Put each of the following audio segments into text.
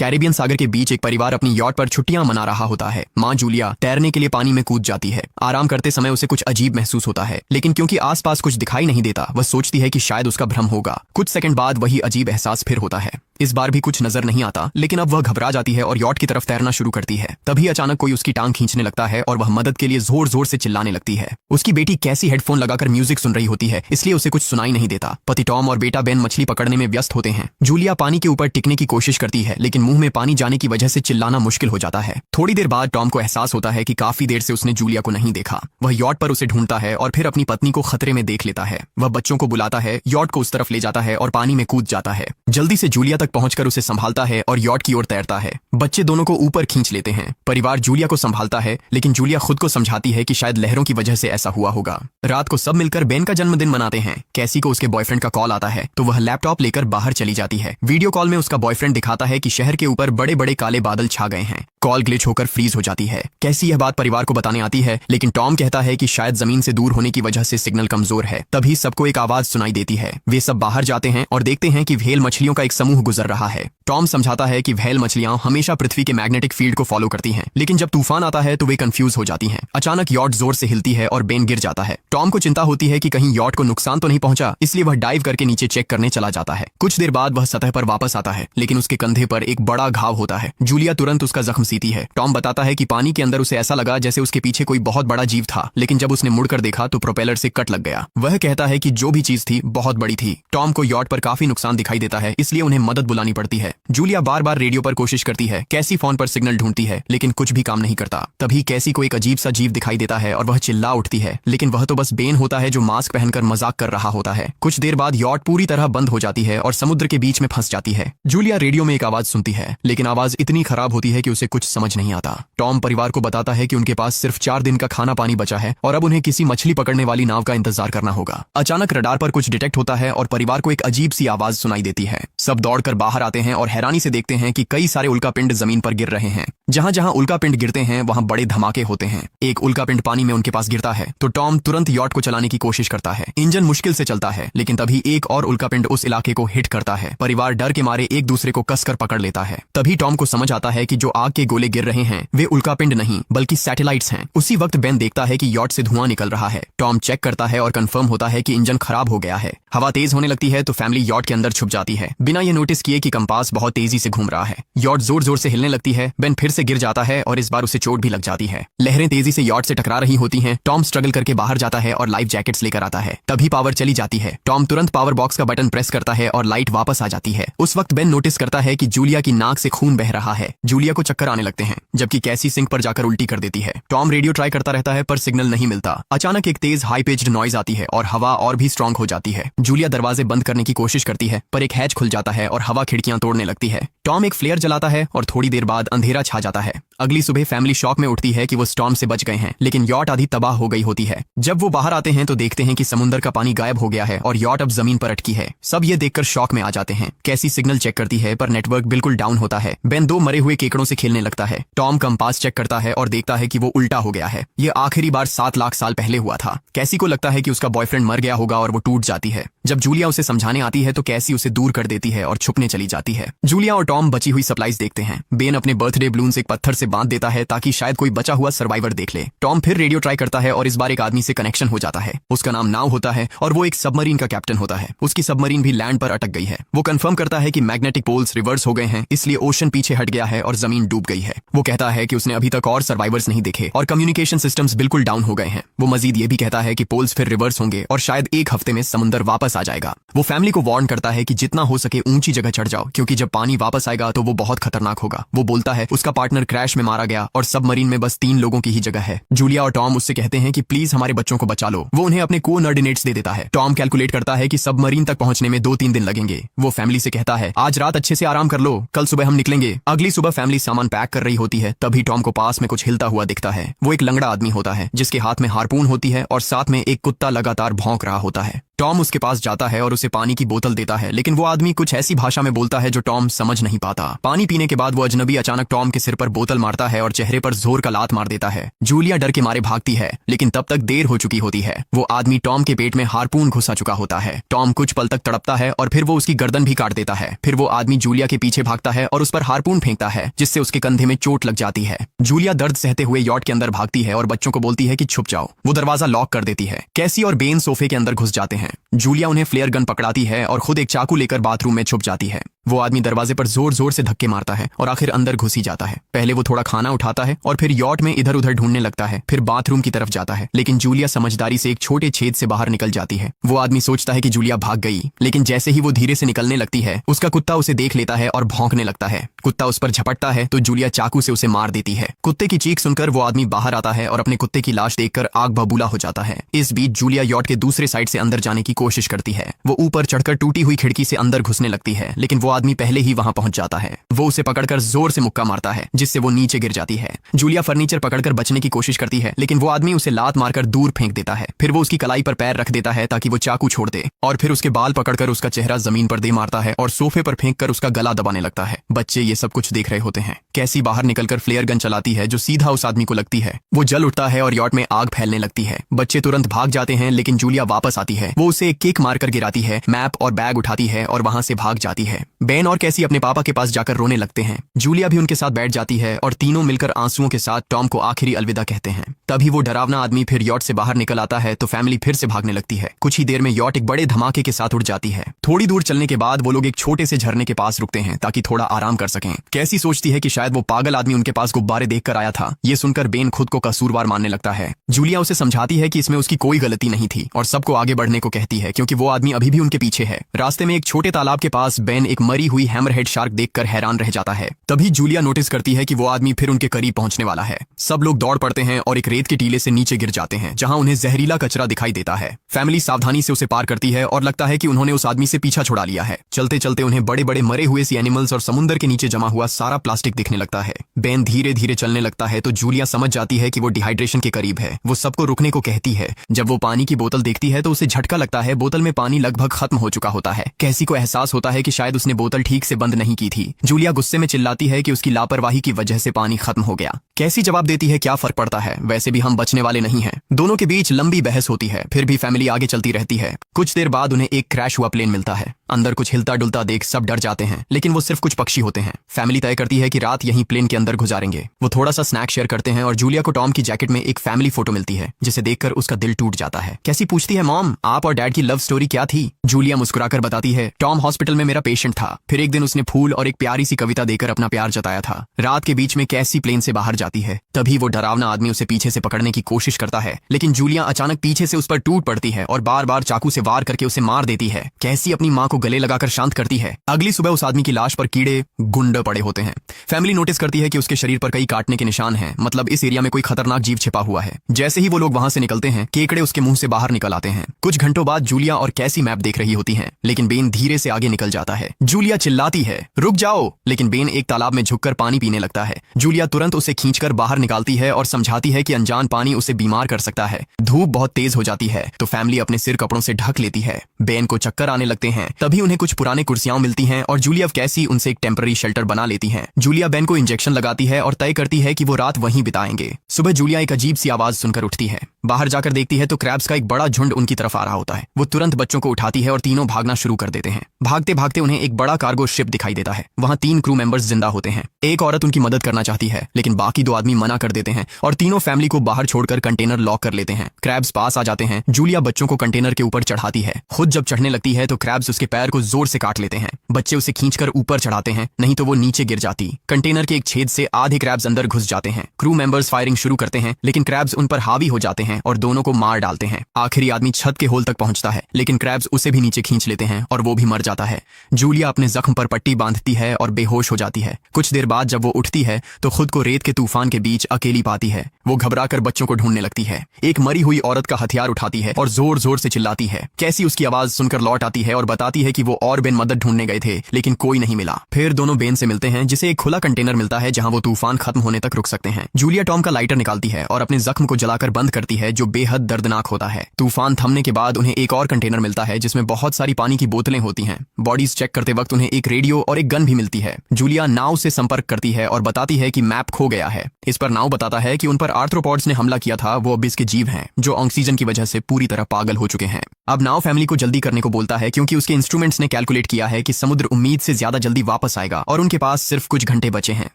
Caribbean सागर के बीच एक परिवार अपनी यॉट पर छुट्टियां मना रहा होता है। माँ जूलिया तैरने के लिए पानी में कूद जाती है। आराम करते समय उसे कुछ अजीब महसूस होता है, लेकिन क्योंकि आसपास कुछ दिखाई नहीं देता, वह सोचती है कि शायद उसका भ्रम होगा। कुछ सेकंड बाद वही अजीब एहसास फिर होता है। इस बार भी कुछ नजर नहीं आता, लेकिन अब वह घबरा जाती है और यॉट की तरफ तैरना शुरू करती है। तभी अचानक कोई उसकी टांग खींचने लगता है और वह मदद के लिए जोर जोर से चिल्लाने लगती है। उसकी बेटी कैसी हेडफोन लगाकर म्यूजिक सुन रही होती है, इसलिए उसे कुछ सुनाई नहीं देता। पति टॉम और बेटा बेन मछली पकड़ने में व्यस्त होते हैं। जूलिया पानी के ऊपर टिकने की कोशिश करती है, लेकिन मुंह में पानी जाने की वजह से चिल्लाना मुश्किल हो जाता है। थोड़ी देर बाद टॉम को एहसास होता है कि काफी देर से उसने जूलिया को नहीं देखा। वह यॉट पर उसे ढूंढता है और फिर अपनी पत्नी को खतरे में देख लेता है। वह बच्चों को बुलाता है, यॉट को उस तरफ ले जाता है और पानी में कूद जाता है। जल्दी से जूलिया तक पहुंचकर उसे संभालता है और यॉट की ओर तैरता है। बच्चे दोनों को ऊपर खींच लेते हैं। परिवार जूलिया को संभालता है, लेकिन जूलिया खुद को समझाती है कि शायद लहरों की वजह से ऐसा हुआ होगा। रात को सब मिलकर बेन का जन्मदिन मनाते हैं। कैसी को उसके बॉयफ्रेंड का कॉल आता है, तो वह लैपटॉप लेकर बाहर चली जाती है। वीडियो कॉल में उसका बॉयफ्रेंड दिखाता है कि शहर के ऊपर बड़े बड़े काले बादल छा गए हैं। कॉल ग्लिच होकर फ्रीज हो जाती है। कैसी यह बात परिवार को बताने आती है, लेकिन टॉम कहता है कि शायद जमीन से दूर होने की वजह से सिग्नल कमजोर है। तभी सबको एक आवाज सुनाई देती है। वे सब बाहर जाते हैं और देखते हैं कि व्हेल मछलियों का एक समूह गुजर रहा है। टॉम समझाता है कि व्हेल मछलियां हमेशा पृथ्वी के मैग्नेटिक फील्ड को फॉलो करती हैं, लेकिन जब तूफान आता है तो वे कंफ्यूज हो जाती हैं। अचानक यॉट जोर से हिलती है और बेन गिर जाता है। टॉम को चिंता होती है कि कहीं यॉट को नुकसान तो नहीं पहुंचा, इसलिए वह डाइव करके नीचे चेक करने चला जाता है। कुछ देर बाद वह सतह पर वापस आता है, लेकिन उसके कंधे पर एक बड़ा घाव होता है। जूलिया तुरंत उसका जख्म सीती है। टॉम बताता है कि पानी के अंदर उसे ऐसा लगा जैसे उसके पीछे कोई बहुत बड़ा जीव था, लेकिन जब उसने मुड़कर देखा तो प्रोपेलर से कट लग गया। वह कहता है कि जो भी चीज थी बहुत बड़ी थी। टॉम को यॉट पर काफी नुकसान दिखाई देता है, इसलिए उन्हें मदद बुलानी पड़ती है। जूलिया बार बार रेडियो पर कोशिश करती है। कैसी फोन पर सिग्नल ढूंढती है, लेकिन कुछ भी काम नहीं करता। तभी कैसी को एक अजीब सा जीव दिखाई देता है और वह चिल्ला उठती है, लेकिन वह तो बस बेन होता है जो मास्क पहनकर मजाक कर रहा होता है। कुछ देर बाद यॉट पूरी तरह बंद हो जाती है और समुद्र के बीच में फंस जाती है। जूलिया रेडियो में एक आवाज सुनती है, लेकिन आवाज इतनी खराब होती है कि उसे कुछ समझ नहीं आता। टॉम परिवार को बताता है कि उनके पास सिर्फ 4 दिन का खाना पानी बचा है और अब उन्हें किसी मछली पकड़ने वाली नाव का इंतजार करना होगा। अचानक रडार पर कुछ डिटेक्ट होता है और परिवार को एक अजीब सी आवाज सुनाई देती है। सब दौड़कर बाहर आते हैं और हैरानी से देखते हैं कि कई सारे उल्कापिंड जमीन पर गिर रहे हैं। जहां जहां उल्कापिंड गिरते हैं वहां बड़े धमाके होते हैं। एक उल्कापिंड पानी में उनके पास गिरता है तो टॉम तुरंत यॉट को चलाने की कोशिश करता है। इंजन मुश्किल से चलता है, लेकिन तभी एक और उल्कापिंड उस इलाके को हिट करता है। परिवार डर के मारे एक दूसरे को कसकर पकड़ लेता है। तभी टॉम को समझ आता है कि जो आग के गोले गिर रहे हैं वे उल्कापिंड नहीं बल्कि सैटेलाइट्स हैं। उसी वक्त बेन देखता है कि यॉट से धुआं निकल रहा है। टॉम चेक करता है और कंफर्म होता है कि इंजन खराब हो गया है। हवा तेज होने लगती है तो फैमिली यॉट के अंदर छुप जाती है, बिना ये नोटिस किए कि कंपास बहुत तेजी से घूम रहा है। यॉट जोर जोर से हिलने लगती है। बेन फिर से गिर जाता है और इस बार उसे चोट भी लग जाती है। लहरें तेजी से यॉट से टकरा रही होती हैं। टॉम स्ट्रगल करके बाहर जाता है और लाइफ जैकेट्स लेकर आता है। तभी पावर चली जाती है। टॉम तुरंत पावर बॉक्स का बटन प्रेस करता है और लाइट वापस आ जाती है। उस वक्त बेन नोटिस करता है कि जूलिया की नाक से खून बह रहा है। जूलिया को चक्कर आने लगते हैं, जबकि कैसी सिंक पर जाकर उल्टी कर देती है। टॉम रेडियो ट्राई करता रहता है पर सिग्नल नहीं मिलता। अचानक एक तेज हाई पिच्ड नॉइज आती है और हवा और भी स्ट्रांग हो जाती है। जूलिया दरवाजे बंद करने की कोशिश करती है, पर एक हैच खुल जाता है और हवा खिड़कियां तोड़ने लगती है। टॉम एक फ्लेयर जलाता है और थोड़ी देर बाद अंधेरा छा जाता है। अगली सुबह फैमिली शॉक में उठती है कि वो स्टॉर्म से बच गए हैं, लेकिन यॉट आधी तबाह हो गई होती है। जब वो बाहर आते हैं तो देखते हैं कि समुद्र का पानी गायब हो गया है और यॉट अब जमीन पर अटकी है। सब ये देखकर शॉक में आ जाते हैं। कैसी सिग्नल चेक करती है पर नेटवर्क बिल्कुल डाउन होता है। बेन 2 मरे हुए केकड़ों से खेलने लगता है। टॉम कंपास चेक करता है और देखता है कि वो उल्टा हो गया है। ये आखिरी बार 7 लाख साल पहले हुआ था। कैसी को लगता है कि उसका बॉयफ्रेंड मर गया होगा और वो टूट जाती है। जब जूलिया उसे समझाने आती है तो कैसी उसे दूर कर देती है और छुपने चली जाती है। जूलिया और टॉम बची हुई सप्लाईज देखते हैं। बेन अपने बर्थडे बलून एक पत्थर से बांध देता है ताकि शायद कोई बचा हुआ सर्वाइवर देख ले। टॉम फिर रेडियो ट्राई करता है और इस बार एक आदमी से कनेक्शन हो जाता है। उसका नाम नाव होता है और वो एक सबमरीन का कैप्टन होता है। उसकी सबमरीन भी लैंड पर अटक गई है। वो कंफर्म करता है कि मैग्नेटिक पोल्स रिवर्स हो गए हैं, इसलिए ओशन पीछे हट गया है और जमीन डूब गई है। वो कहता है कि उसने अभी तक और सर्वाइवर्स नहीं देखे और कम्युनिकेशन सिस्टम्स बिल्कुल डाउन हो गए हैं। वो मजीद ये भी कहता है कि पोल्स फिर रिवर्स होंगे और शायद एक हफ्ते में समुद्र वापस आ जाएगा। वो फैमिली को वार्न करता है कि जितना हो सके ऊंची जगह चढ़ जाओ, क्योंकि जब पानी वापस आएगा तो वो बहुत खतरनाक होगा। वो बोलता है उसका पार्टनर क्रैश में मारा गया और सबमरीन में बस 3 लोगों की ही जगह है। जूलिया और टॉम उससे कहते हैं कि प्लीज हमारे बच्चों को बचा लो। वो उन्हें अपने कोऑर्डिनेट्स दे देता है। टॉम कैलकुलेट करता है कि सबमरीन तक पहुंचने में 2-3 दिन लगेंगे। वो फैमिली से कहता है आज रात अच्छे से आराम कर लो, कल सुबह हम निकलेंगे। अगली सुबह फैमिली सामान पैक कर रही होती है। तभी टॉम को पास में कुछ हिलता हुआ दिखता है। वो एक लंगड़ा आदमी होता है जिसके हाथ में हार्पून होती है और साथ में एक कुत्ता लगातार भौंक रहा होता है। टॉम उसके पास जाता है और उसे पानी की बोतल देता है, लेकिन वो आदमी कुछ ऐसी भाषा में बोलता है जो टॉम समझ नहीं पाता। पानी पीने के बाद वो अजनबी अचानक टॉम के सिर पर बोतल मारता है और चेहरे पर जोर का लात मार देता है। जूलिया डर के मारे भागती है, लेकिन तब तक देर हो चुकी होती है। वो आदमी टॉम के पेट में हार्पून घुसा चुका होता है। टॉम कुछ पल तक तड़पता है और फिर वो उसकी गर्दन भी काट देता है। फिर वो आदमी जूलिया के पीछे भागता है और उस पर हार्पून फेंकता है, जिससे उसके कंधे में चोट लग जाती है। जूलिया दर्द सहते हुए यॉट के अंदर भागती है और बच्चों को बोलती है कि छुप जाओ। वो दरवाजा लॉक कर देती है। कैसी और बेन सोफे के अंदर घुस जाते हैं। जूलिया उन्हें फ्लेयर गन पकड़ाती है और खुद एक चाकू लेकर बाथरूम में छुप जाती है। वो आदमी दरवाजे पर जोर जोर से धक्के मारता है और आखिर अंदर घुस ही जाता है। पहले वो थोड़ा खाना उठाता है और फिर यॉट में इधर उधर ढूंढने लगता है, फिर बाथरूम की तरफ जाता है, लेकिन जूलिया समझदारी से एक छोटे छेद से बाहर निकल जाती है। वो आदमी सोचता है कि जूलिया भाग गई, लेकिन जैसे ही वो धीरे से निकलने लगती है, उसका कुत्ता उसे देख लेता है और भौंकने लगता है। कुत्ता उस पर झपटता है तो जूलिया चाकू से उसे मार देती है। कुत्ते की चीख सुनकर वो आदमी बाहर आता है और अपने कुत्ते की लाश देखकर आग बबूला हो जाता है। इस बीच जूलिया यॉट के दूसरे साइड से अंदर जाने की कोशिश करती है। वो ऊपर चढ़कर टूटी हुई खिड़की से अंदर घुसने लगती है, लेकिन वो आदमी पहले ही वहां पहुंच जाता है। वो उसे पकड़कर जोर से मुक्का मारता है, जिससे वो नीचे गिर जाती है। जूलिया फर्नीचर पकड़कर बचने की कोशिश करती है, लेकिन वो आदमी उसे लात मारकर दूर फेंक देता है। फिर वो उसकी कलाई पर पैर रख देता है ताकि वो चाकू छोड़ दे, और फिर उसके बाल पकड़कर उसका चेहरा जमीन पर दे मारता है और सोफे पर फेंक कर उसका गला दबाने लगता है। बच्चे ये सब कुछ देख रहे होते हैं। कैसी बाहर निकलकर फ्लेयर गन चलाती है जो सीधा उस आदमी को लगती है। वो जल उठता है और यॉट में आग फैलने लगती है। बच्चे तुरंत भाग जाते हैं, लेकिन जूलिया वापस आती है। वो उसे एक किक मारकर गिराती है, मैप और बैग उठाती है और वहां से भाग जाती है। बेन और कैसी अपने पापा के पास जाकर रोने लगते हैं। जूलिया भी उनके साथ बैठ जाती है और तीनों मिलकर आंसुओं के साथ टॉम को आखिरी अलविदा कहते हैं। तभी वो डरावना आदमी फिर यॉट से बाहर निकल आता है तो फैमिली फिर से भागने लगती है। कुछ ही देर में यॉट एक बड़े धमाके के साथ उड़ जाती है। थोड़ी दूर चलने के बाद वो लोग एक छोटे से झरने के पास रुकते हैं ताकि थोड़ा आराम कर सकें। कैसी सोचती है कि शायद वो पागल आदमी उनके पास गुब्बारे देखकर आया था। ये सुनकर बेन खुद को कसूरवार मानने लगता है। जूलिया उसे समझाती है कि इसमें उसकी कोई गलती नहीं थी और सबको आगे बढ़ने को कहती है, क्योंकि वो आदमी अभी भी उनके पीछे है। रास्ते में एक छोटे तालाब के पास बेन एक मरी हुई हैमरहेड शार्क देखकर हैरान रह जाता है। तभी जूलिया नोटिस करती है कि वो आदमी फिर उनके करीब पहुंचने वाला है। सब लोग दौड़ पड़ते हैं और एक रेत के टीले से नीचे गिर जाते हैं, जहां उन्हें जहरीला कचरा दिखाई देता है। फैमिली सावधानी से उसे पार करती है और लगता है कि उन्होंने उस आदमी से पीछा छुड़ा लिया है। चलते चलते उन्हें बड़े बड़े मरे हुए सी एनिमल्स और समुद्र के नीचे जमा हुआ सारा प्लास्टिक दिखने लगता है। बेन धीरे धीरे चलने लगता है तो जूलिया समझ जाती है कि वो डिहाइड्रेशन के करीब है। वो सबको रुकने को कहती है। जब वो पानी की बोतल देखती है तो उसे झटका लगता है। बोतल में पानी लगभग खत्म हो चुका होता है। कैसी को एहसास होता है कि शायद उसने बोतल ठीक से बंद नहीं की थी। जूलिया गुस्से में चिल्लाती है कि उसकी लापरवाही की वजह से पानी खत्म हो गया। कैसी जवाब देती है, क्या फर्क पड़ता है, वैसे भी हम बचने वाले नहीं हैं। दोनों के बीच लंबी बहस होती है, फिर भी फैमिली आगे चलती रहती है। कुछ देर बाद उन्हें एक क्रैश हुआ प्लेन मिलता है। अंदर कुछ हिलता डुलता देख सब डर जाते हैं, लेकिन वो सिर्फ कुछ पक्षी होते हैं। फैमिली तय करती है कि रात यहीं प्लेन के अंदर गुजारेंगे। वो थोड़ा सा स्नैक शेयर करते हैं और जूलिया को टॉम की जैकेट में एक फैमिली फोटो मिलती है, जिसे देखकर उसका दिल टूट जाता है। कैसी पूछती है, मॉम आप और डैड की लव स्टोरी क्या थी? जूलिया मुस्कुराकर बताती है, टॉम हॉस्पिटल में मेरा पेशेंट था। फिर एक दिन उसने फूल और एक प्यारी सी कविता देकर अपना प्यार जताया था। रात के बीच में कैसी प्लेन से बाहर जाती है। तभी वो डरावना आदमी उसे पीछे से पकड़ने की कोशिश करता है, लेकिन जूलिया अचानक पीछे से उस पर टूट पड़ती है और बार बार चाकू से वार करके उसे मार देती है। कैसी अपनी माँ को गले लगाकर शांत करती है। अगली सुबह उस आदमी की लाश पर कीड़े गुंडे पड़े होते हैं। फैमिली नोटिस करती है कि उसके शरीर पर कई काटने के निशान हैं, मतलब इस एरिया में कोई खतरनाक जीव छिपा हुआ है। जैसे ही वो लोग वहां से निकलते हैं, केकड़े उसके मुंह से बाहर निकल आते हैं। कुछ घंटों बाद जूलिया और कैसी मैप देख रही होती हैं, लेकिन बेन धीरे से आगे निकल जाता है। जूलिया चिल्लाती है, रुक जाओ, लेकिन बेन एक तालाब में झुककर पानी पीने लगता है। जूलिया तुरंत उसे खींचकर बाहर निकालती है और समझाती है कि अनजान पानी उसे बीमार कर सकता है। धूप बहुत तेज हो जाती है तो फैमिली अपने सिर कपड़ों से ढक लेती है। बेन को चक्कर आने लगते हैं। तभी उन्हें कुछ पुराने कुर्सियां मिलती हैं और जूलिया कैसी उनसे एक टेम्पररी शेल्टर बना लेती हैं। जूलिया बेन को इंजेक्शन लगाती है और तय करती है कि वो रात वहीं बिताएंगे। सुबह जूलिया एक अजीब सी आवाज सुनकर उठती है। बाहर जाकर देखती है तो क्रैब्स का एक बड़ा झुंड उनकी तरफ आ रहा होता है। वो तुरंत बच्चों को उठाती है और तीनों भागना शुरू कर देते हैं। भागते भागते उन्हें एक बड़ा कार्गो शिप दिखाई देता है। वहाँ 3 क्रू मेंबर्स जिंदा होते हैं। एक औरत उनकी मदद करना चाहती है, लेकिन बाकी 2 आदमी मना कर देते हैं और तीनों फैमिली को बाहर छोड़कर कंटेनर लॉक कर लेते हैं। क्रैब्स पास आ जाते हैं। जूलिया बच्चों को कंटेनर के ऊपर चढ़ाती है। खुद जब चढ़ने लगती है तो क्रैब्स उसके पैर को जोर से काट लेते हैं। बच्चे उसे खींचकर ऊपर चढ़ाते हैं, नहीं तो वो नीचे गिर जाती। कंटेनर के एक छेद से आधे क्रैब्स अंदर घुस जाते हैं। क्रू मेंबर्स फायरिंग शुरू करते हैं, लेकिन क्रैब्स उन पर हावी हो जाते हैं और दोनों को मार डालते हैं। आखिरी आदमी छत के होल तक पहुंचता है, लेकिन क्रैब्स उसे भी नीचे खींच लेते हैं और वो भी मर जाता है। जूलिया अपने जख्म पर पट्टी बांधती है और बेहोश हो जाती है। कुछ देर बाद जब वो उठती है तो खुद को रेत के तूफान के बीच अकेली पाती है। वो घबराकर बच्चों को ढूंढने लगती है। एक मरी हुई औरत का हथियार उठाती है और जोर जोर से चिल्लाती है। कैसी उसकी आवाज सुनकर लौट आती है और बताती बताती है कि वो और बेन मदद ढूंढने गए थे लेकिन कोई नहीं मिला। फिर दोनों बेन से मिलते हैं जिसे एक खुला कंटेनर मिलता है जहां वो तूफान खत्म होने तक रुक सकते हैं। जूलिया टॉम का लाइटर निकालती है और अपने जख्म को जलाकर बंद करती है जो बेहद दर्दनाक होता है। तूफान थमने के बाद उन्हें एक और कंटेनर मिलता है जिसमें बहुत सारी पानी की बोतलें होती हैं। बॉडीज चेक करते वक्त उन्हें एक रेडियो और एक गन भी मिलती है। जूलिया नाव से संपर्क करती है और बताती है कि मैप खो गया है। इस पर नाव बताता है कि उन पर आर्थ्रोपॉड्स ने हमला किया था, वो अबिस के जीव हैं जो ऑक्सीजन की वजह से पूरी तरह पागल हो चुके हैं। अब नाव फैमिली को जल्दी करने को बोलता है क्योंकि उसके इंस्ट्रूमेंट्स ने कैलकुलेट किया है कि समुद्र उम्मीद से ज्यादा जल्दी वापस आएगा और उनके पास सिर्फ कुछ घंटे बचे हैं।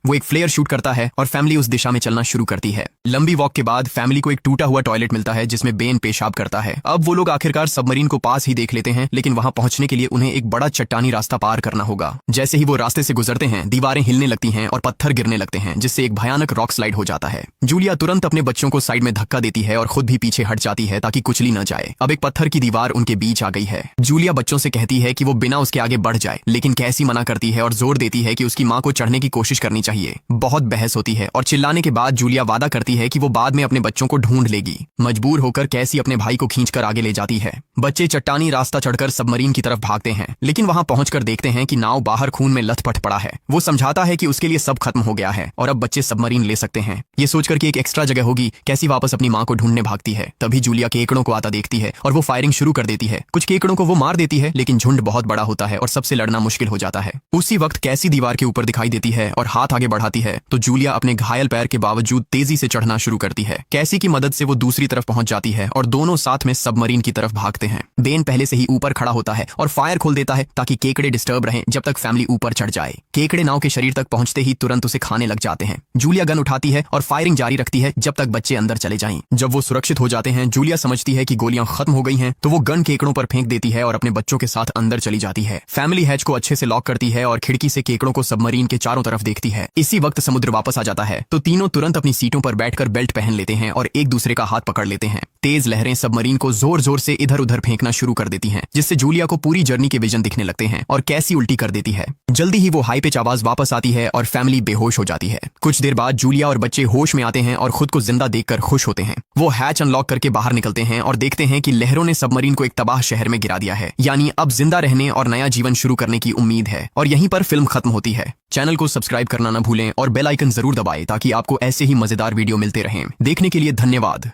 वो एक फ्लेयर शूट करता है और फैमिली उस दिशा में चलना शुरू करती है। लंबी वॉक के बाद फैमिली को एक टूटा हुआ टॉयलेट मिलता है जिसमें बेन पेशाब करता है। अब वो लोग आखिरकार सबमरीन को पास ही देख लेते हैं लेकिन वहां पहुंचने के लिए उन्हें एक बड़ा चट्टानी रास्ता पार करना होगा। जैसे ही वो रास्ते से गुजरते हैं दीवारें हिलने लगती हैं और पत्थर गिरने लगते हैं जिससे एक भयानक रॉक स्लाइड हो जाता है। जूलिया तुरंत अपने बच्चों को साइड में धक्का देती है और खुद भी पीछे हट जाती है ताकि कुचली न जाए। अब एक पत्थर की दीवार उनके बीच आ गई है। जूलिया बच्चों से कहती है कि वो बिना उसके आगे बढ़ जाए लेकिन कैसी मना करती है और जोर देती है कि उसकी मां को चढ़ने की कोशिश करनी चाहिए। बहुत बहस होती है और चिल्लाने के बाद जूलिया वादा करती है कि वो बाद में अपने बच्चों को ढूंढ लेगी। मजबूर होकर कैसी अपने भाई को खींचकर आगे ले जाती है। बच्चे चट्टानी रास्ता चढ़कर सबमरीन की तरफ भागते हैं लेकिन वहां पहुंचकर देखते हैं कि नाव बाहर खून में लथपथ पड़ा है। वो समझाता है कि उसके लिए सब खत्म हो गया है और अब बच्चे सबमरीन ले सकते हैं। ये सोचकर कि एक एक्स्ट्रा जगह होगी, कैसी वापस अपनी मां को ढूंढने भागती है। तभी जूलिया केकड़ों को आता देखती है और वो फायरिंग शुरू कर देती है। कुछ केकड़ों को वो मार देती है लेकिन झुंड बहुत बड़ा होता है और सबसे लड़ना मुश्किल हो जाता है। उसी वक्त कैसी दीवार के ऊपर दिखाई देती है और हाथ आगे बढ़ाती है तो जूलिया अपने घायल पैर के बावजूद तेजी से चढ़ना शुरू करती है। कैसी की मदद से वो दूसरी तरफ पहुंच जाती है और दोनों साथ में सबमरीन की तरफ भागते हैं। बेन पहले से ही ऊपर खड़ा होता है और फायर खोल देता है ताकि केकड़े डिस्टर्ब रहें जब तक फैमिली ऊपर चढ़ जाए। केकड़े नाव के शरीर तक पहुंचते ही तुरंत उसे खाने लग जाते हैं। जूलिया गन उठाती है और फायरिंग जारी रखती है जब तक बच्चे अंदर चले जाएं। जब वो सुरक्षित हो जाते हैं जूलिया समझती है कि गोलियां खत्म हो गई हैं तो वो गन केकड़ों पर फेंक देती है और अपने बच्चों के साथ अंदर चली जाती है। फैमिली हैच को अच्छे से लॉक करती है और खिड़की से केकड़ों को सबमरीन के चारों तरफ देखती है। इसी वक्त समुद्र वापस आ जाता है तो तीनों तुरंत अपनी सीटों पर बैठकर बेल्ट पहन लेते हैं और एक दूसरे का हाथ पकड़ लेते हैं। तेज लहरें सबमरीन को जोर जोर से इधर उधर फेंकना शुरू कर देती हैं जिससे जूलिया को पूरी जर्नी के विजन दिखने लगते हैं और कैसी उल्टी कर देती है। जल्दी ही वो हाई पिच आवाज वापस आती है और फैमिली बेहोश हो जाती है। कुछ देर बाद जूलिया और बच्चे होश में आते हैं और खुद को जिंदा देखकर खुश होते हैं। वो हैच अनलॉक करके बाहर निकलते हैं और देखते हैं कि लहरों ने सबमरीन को एक तबाह शहर में गिरा दिया है। यानी अब जिंदा रहने और नया जीवन शुरू करने की उम्मीद है। और यहीं पर फिल्म खत्म होती है। चैनल को सब्सक्राइब करना न भूलें और बेल आइकन जरूर दबाएं ताकि आपको ऐसे ही मजेदार वीडियो मिलते रहें। देखने के लिए धन्यवाद।